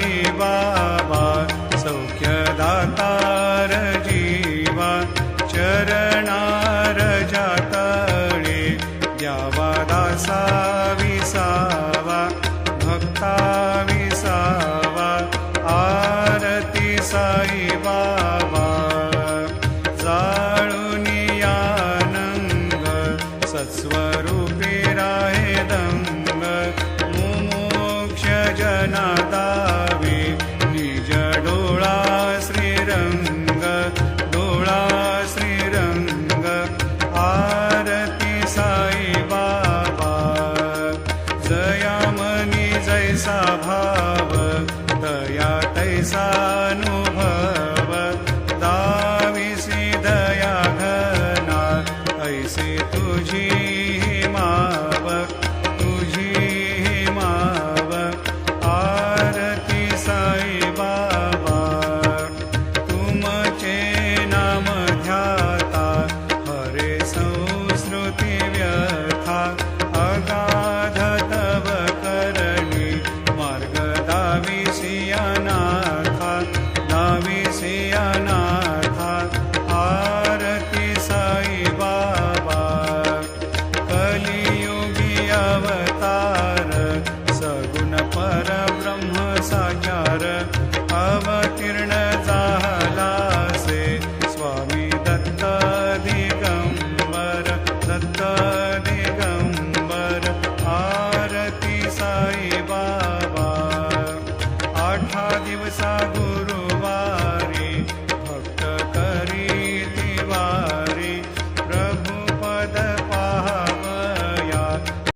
साई बाबा सौख्यदातार जीवा चरणार जातळे द्यावा दासा विसावा भक्ता विसावा आरती साई बाबा जाळूनी आनंद सत्स्वरूपी राहे दंग मुमोक्ष जना दावे निज डोळा श्रीरंग डोळा श्रीरंग आरती साई बाबा जयामनी जैसा भाव